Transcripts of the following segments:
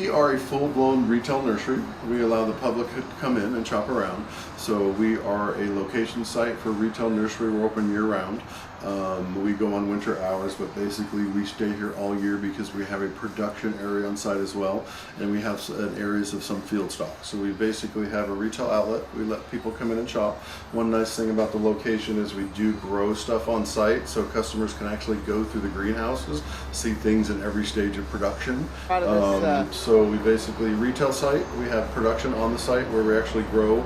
We are a full-blown retail nursery. We allow the public to come in and shop around. So we are a location site for retail nursery. We're open year-round. We go on winter hours, but basically we stay here all year because we have a production area on site as well, and we have areas of some field stock. So we basically have a retail outlet. We let people come in and shop. One nice thing about the location is we do grow stuff on site, so customers can actually go through the greenhouses, see things in every stage of production. So we basically retail site. We have production on the site where we actually grow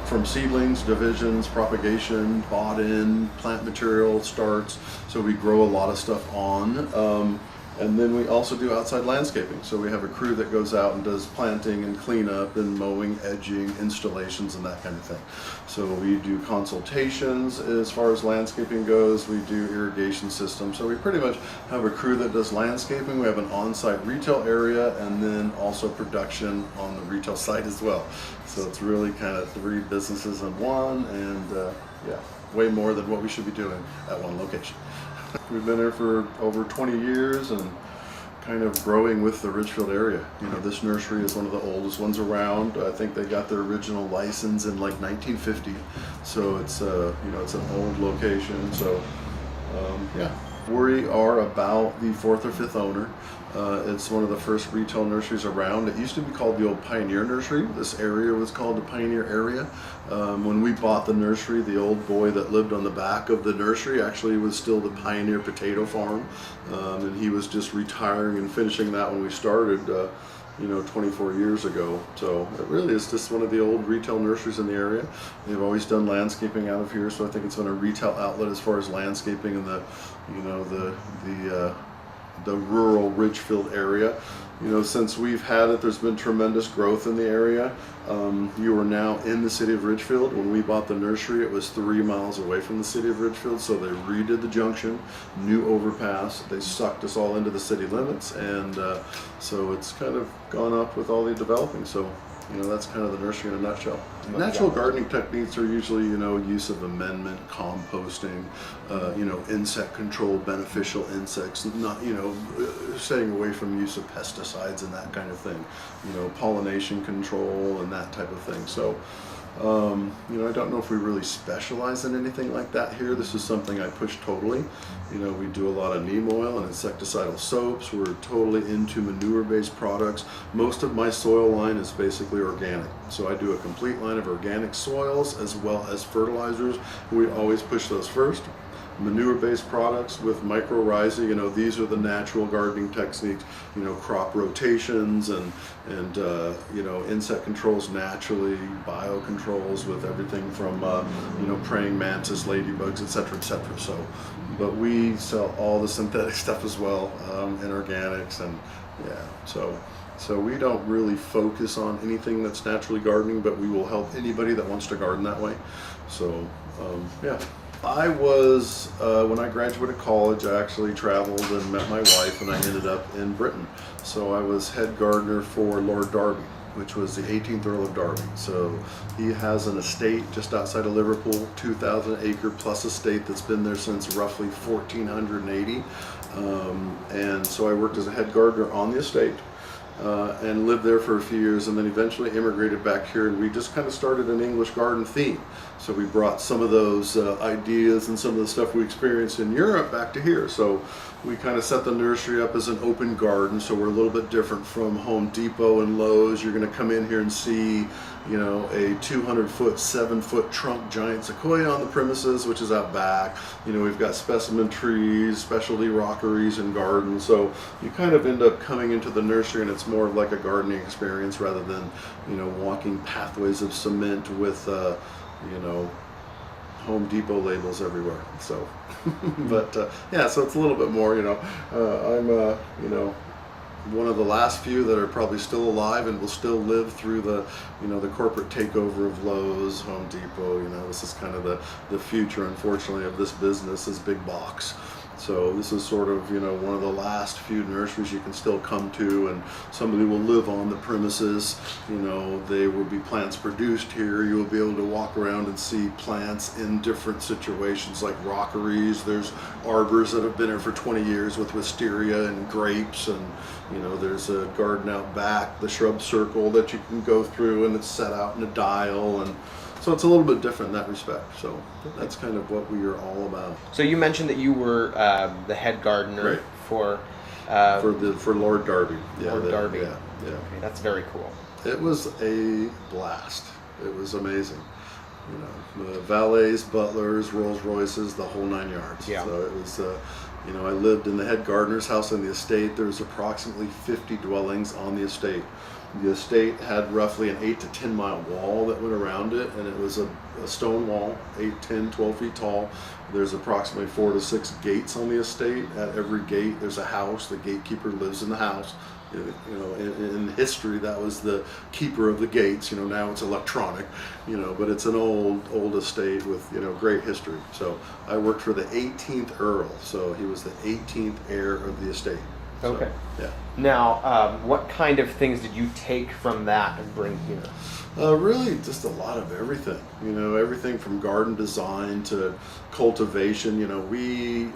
from seedlings, divisions, propagation, bought in, plant material, starts. So we grow a lot of stuff on. And then we also do outside landscaping. So we have a crew that goes out and does planting and cleanup and mowing, edging, installations, and that kind of thing. So we do consultations as far as landscaping goes. We do irrigation systems. So we pretty much have a crew that does landscaping. We have an on-site retail area and then also production on the retail site as well. So it's really kind of 3 businesses in one, and yeah, way more than what we should be doing at one location. We've been here for over 20 years and kind of growing with the Ridgefield area. You know, this nursery is one of the oldest ones around. I think they got their original license in like 1950. So it's you know, it's an old location. So yeah, we are about the 4th or 5th owner. It's one of the first retail nurseries around. It used to be called the old Pioneer Nursery. This area was called the Pioneer area. When we bought the nursery, the old boy that lived on the back of the nursery actually was still the Pioneer Potato Farm, and he was just retiring and finishing that when we started, you know, 24 years ago. So it really is just one of the old retail nurseries in the area. They've always done landscaping out of here, so I think it's been a retail outlet as far as landscaping in the, you know, the rural Ridgefield area. You know, since we've had it, there's been tremendous growth in the area. You are now in the city of Ridgefield. When we bought the nursery, it was 3 miles away from the city of Ridgefield, so they redid the junction, new overpass. They sucked us all into the city limits, and so it's kind of gone up with all the developing. So, you know, that's kind of the nursery in a nutshell. Natural gardening techniques are usually, you know, use of amendment, composting, you know, insect control, beneficial insects, not, you know, staying away from use of pesticides and that kind of thing, you know, pollination control and that type of thing. So, you know, I don't know if we really specialize in anything like that here. This is something I push totally. You know, we do a lot of neem oil and insecticidal soaps. We're totally into manure-based products. Most of my soil line is basically organic. So I do a complete line of organic soils as well as fertilizers. We always push those first. Manure-based products with mycorrhizae, you know, these are the natural gardening techniques, you know, crop rotations and you know, insect controls naturally, biocontrols with everything from, you know, praying mantis, ladybugs, etc., etc. So, but we sell all the synthetic stuff as well, and organics, and yeah, so we don't really focus on anything that's naturally gardening, but we will help anybody that wants to garden that way. So, yeah. I was, when I graduated college, I actually traveled and met my wife, and I ended up in Britain. So I was head gardener for Lord Derby, which was the 18th Earl of Derby. So he has an estate just outside of Liverpool, 2,000 acre plus estate that's been there since roughly 1480. And so I worked as a head gardener on the estate. And lived there for a few years, and then eventually immigrated back here, and we just kind of started an English garden theme. So we brought some of those ideas and some of the stuff we experienced in Europe back to here. So we kind of set the nursery up as an open garden, so we're a little bit different from Home Depot and Lowe's. You're going to come in here and see, you know, a 200-foot, 7-foot trunk giant sequoia on the premises, which is out back. You know, we've got specimen trees, specialty rockeries, and gardens. So you kind of end up coming into the nursery, and it's more like a gardening experience rather than, you know, walking pathways of cement with, you know, Home Depot labels everywhere. So, but yeah, so it's a little bit more, you know, I'm, you know, one of the last few that are probably still alive and will still live through the, you know, the corporate takeover of Lowe's, Home Depot. You know, this is kind of the future, unfortunately, of this business, is big box. So this is sort of, one of the last few nurseries you can still come to, and somebody will live on the premises. They will be plants produced here. You'll be able to walk around and see plants in different situations, like rockeries. There's arbors that have been here for 20 years with wisteria and grapes, and there's a garden out back, the shrub circle that you can go through, and it's set out in a dial, and so it's a little bit different in that respect. So that's kind of what we are all about. So you mentioned that you were the head gardener, right, for Lord Darby. Lord Darby. Yeah. Okay, that's very cool. It was a blast. It was amazing. The valets, butlers, Rolls Royces, the whole 9 yards. Yeah. So it was, I lived in the head gardener's house on the estate. There was approximately 50 dwellings on the estate. The estate had roughly an 8 to 10 mile wall that went around it, and it was a stone wall, 8, 10, 12 feet tall. There's approximately 4 to 6 gates on the estate. At every gate there's a house. The gatekeeper lives in the house. In history that was the keeper of the gates. Now it's electronic, but it's an old estate with great history. So I worked for the 18th Earl, so he was the 18th heir of the estate. Okay. So, yeah. Now, what kind of things did you take from that and bring here? Really just a lot of everything, everything from garden design to cultivation.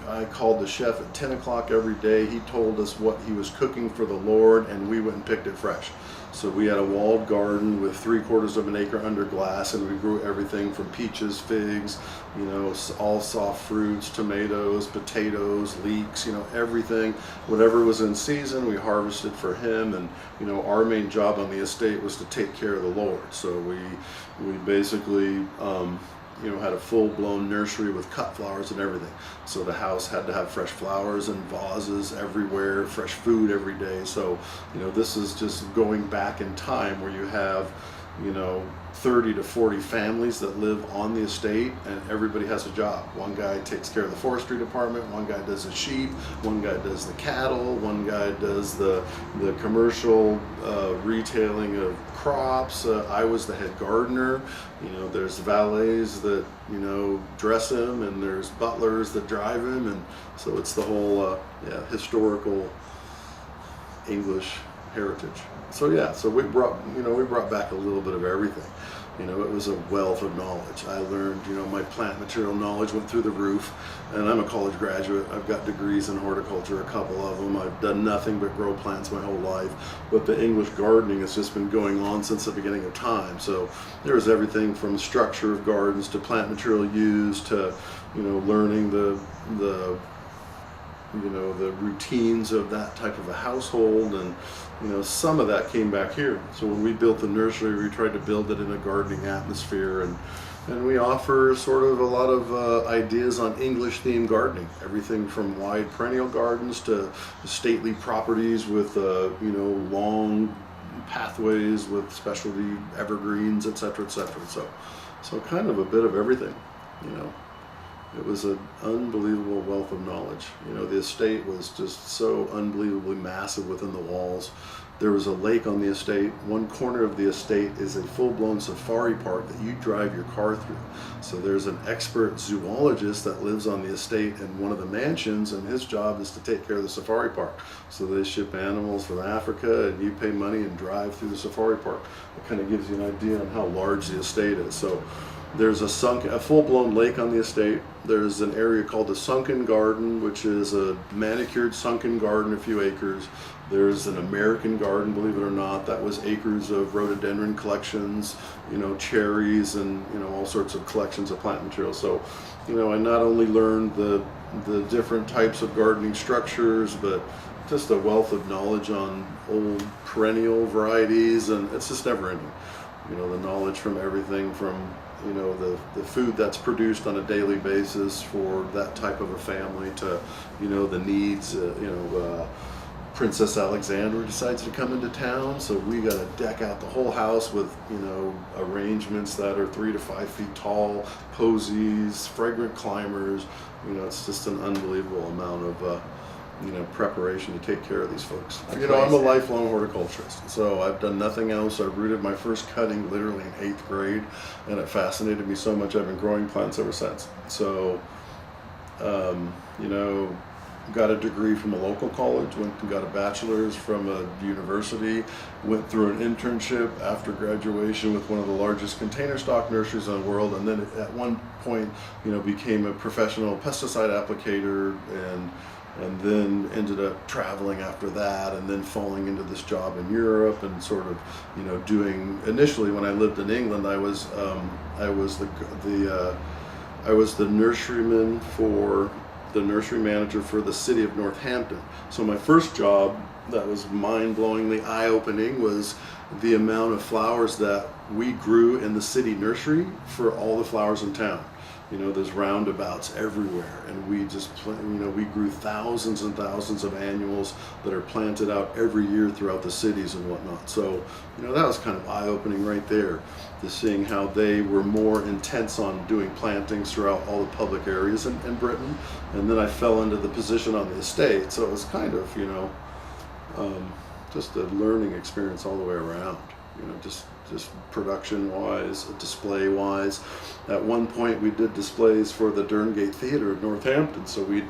I called the chef at 10 o'clock every day. He told us what he was cooking for the Lord, and we went and picked it fresh. So we had a walled garden with 3/4 of an acre under glass, and we grew everything from peaches, figs, all soft fruits, tomatoes, potatoes, leeks, everything. Whatever was in season, we harvested for him. And, our main job on the estate was to take care of the Lord. So we basically, had a full-blown nursery with cut flowers and everything. So the house had to have fresh flowers and vases everywhere, fresh food every day. So, this is just going back in time where you have, 30 to 40 families that live on the estate, and everybody has a job. One guy takes care of the forestry department, one guy does the sheep, one guy does the cattle, one guy does the commercial retailing of crops. I was the head gardener. There's valets that dress him, and there's butlers that drive him, and so it's the whole historical English heritage. So we brought back a little bit of everything. It was a wealth of knowledge. I learned, my plant material knowledge went through the roof, and I'm a college graduate. I've got degrees in horticulture, a couple of them. I've done nothing but grow plants my whole life, but the English gardening has just been going on since the beginning of time. So there was everything from structure of gardens to plant material used to, learning the routines of that type of a household, and some of that came back here. So when we built the nursery, we tried to build it in a gardening atmosphere, and we offer sort of a lot of ideas on English themed gardening, everything from wide perennial gardens to stately properties with long pathways with specialty evergreens, etc., etc. So kind of a bit of everything. It was an unbelievable wealth of knowledge. The estate was just so unbelievably massive within the walls. There was a lake on the estate. One corner of the estate is a full-blown safari park that you drive your car through. So there's an expert zoologist that lives on the estate in one of the mansions, and his job is to take care of the safari park. So they ship animals from Africa, and you pay money and drive through the safari park. It kind of gives you an idea on how large the estate is. So there's a full-blown lake on the estate. There's an area called the Sunken Garden, which is a manicured sunken garden, a few acres. There's an American garden, believe it or not, that was acres of rhododendron collections, cherries, and all sorts of collections of plant material. So, I not only learned the different types of gardening structures, but just a wealth of knowledge on old perennial varieties, and it's just never ending. The knowledge from everything from the food that's produced on a daily basis for that type of a family to the needs. Princess Alexandra decides to come into town, so we got to deck out the whole house with arrangements that are 3 to 5 feet tall, posies, fragrant climbers. It's just an unbelievable amount of preparation to take care of these folks. I'm a lifelong horticulturist, so I've done nothing else. I rooted my first cutting literally in 8th grade, and it fascinated me so much I've been growing plants ever since. So, got a degree from a local college, went and got a bachelor's from a university, went through an internship after graduation with one of the largest container stock nurseries in the world, and then at one point, became a professional pesticide applicator, and then ended up traveling after that, and then falling into this job in Europe, and sort of, doing, initially when I lived in England, I was the nurseryman for the nursery manager for the city of Northampton. So my first job that was mind-blowingly eye-opening was the amount of flowers that we grew in the city nursery for all the flowers in town. There's roundabouts everywhere, and we just, we grew thousands and thousands of annuals that are planted out every year throughout the cities and whatnot. So, that was kind of eye-opening right there, just seeing how they were more intense on doing plantings throughout all the public areas in Britain. And then I fell into the position on the estate, so it was kind of, just a learning experience all the way around, just production-wise, display-wise. At one point, we did displays for the Derngate Theatre of Northampton, so we'd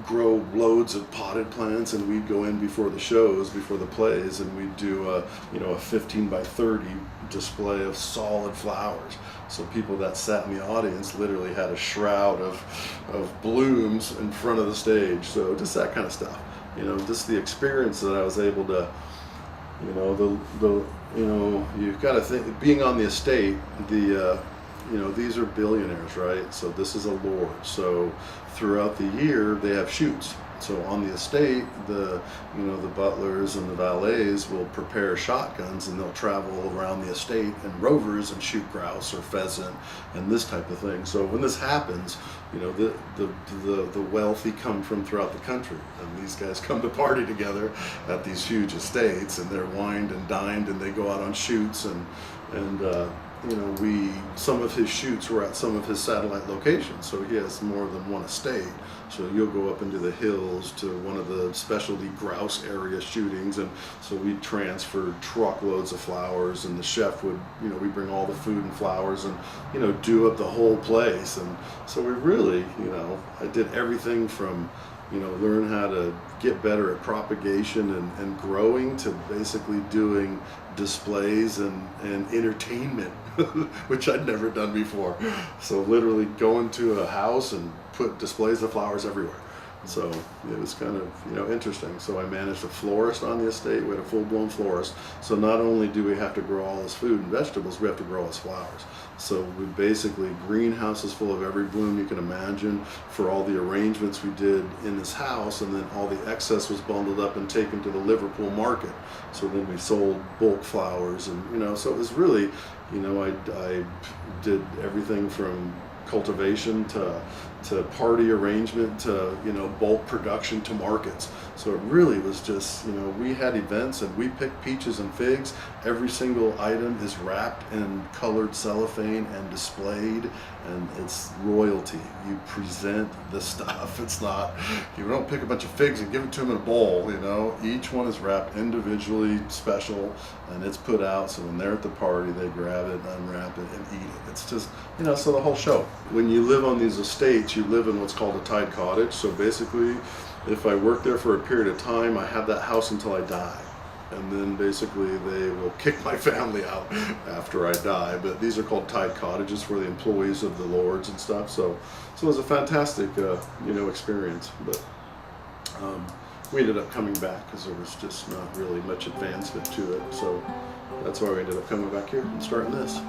grow loads of potted plants, and we'd go in before the shows, before the plays, and we'd do a 15 by 30 display of solid flowers. So people that sat in the audience literally had a shroud of blooms in front of the stage. So just that kind of stuff. Just the experience that I was able to, you've got to think, being on the estate, these are billionaires, right? So this is a lord. So throughout the year, they have shoots. So on the estate, the butlers and the valets will prepare shotguns, and they'll travel around the estate in rovers and shoot grouse or pheasant and this type of thing. So when this happens, the wealthy come from throughout the country, and these guys come to party together at these huge estates, and they're wined and dined, and they go out on shoots, and some of his shoots were at some of his satellite locations, so he has more than one estate. So you'll go up into the hills to one of the specialty grouse area shootings, and so we transferred truckloads of flowers, and the chef would, we bring all the food and flowers, and do up the whole place. And so we really, I did everything from learn how to get better at propagation and growing, to basically doing displays and entertainment, which I'd never done before. So literally going to a house and put displays of flowers everywhere. So it was kind of, interesting. So I managed a florist on the estate. We had a full-blown florist. So not only do we have to grow all his food and vegetables, we have to grow his flowers. So we basically greenhouses full of every bloom you can imagine for all the arrangements we did in this house, and then all the excess was bundled up and taken to the Liverpool market. So then we sold bulk flowers, and so it was really, I did everything from cultivation to party arrangement to bulk production to markets. So it really was just, we had events, and we picked peaches and figs. Every single item is wrapped in colored cellophane and displayed, and it's royalty. You present the stuff. It's not, you don't pick a bunch of figs and give it to them in a bowl. Each one is wrapped individually, special, and it's put out, so when they're at the party, they grab it, unwrap it, and eat it. It's just, so the whole show. When you live on these estates, you live in what's called a tied cottage. So basically, if I work there for a period of time, I have that house until I die. And then basically they will kick my family out after I die. But these are called tied cottages for the employees of the lords and stuff. So it was a fantastic, experience. But we ended up coming back because there was just not really much advancement to it. So that's why we ended up coming back here and starting this.